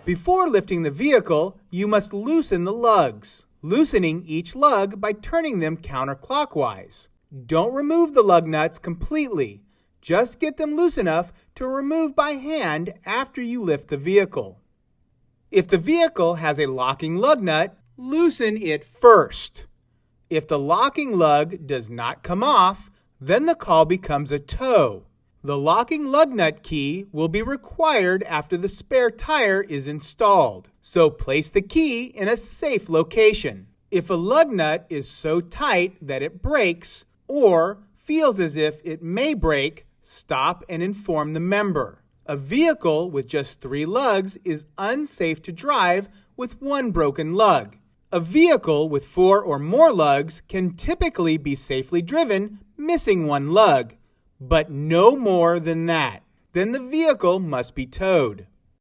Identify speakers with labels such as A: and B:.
A: Before lifting the vehicle, you must loosen the lugs, loosening each lug by turning them counterclockwise. Don't remove the lug nuts completely. Just get them loose enough to remove by hand after you lift the vehicle. If the vehicle has a locking lug nut, loosen it first. If the locking lug does not come off, then the call becomes a tow. The locking lug nut key will be required after the spare tire is installed, so place the key in a safe location. If a lug nut is so tight that it breaks or feels as if it may break, stop and inform the member. A vehicle with just 3 lugs is unsafe to drive with 1 broken lug. A vehicle with 4 or more lugs can typically be safely driven missing 1 lug, but no more than that. Then the vehicle must be towed.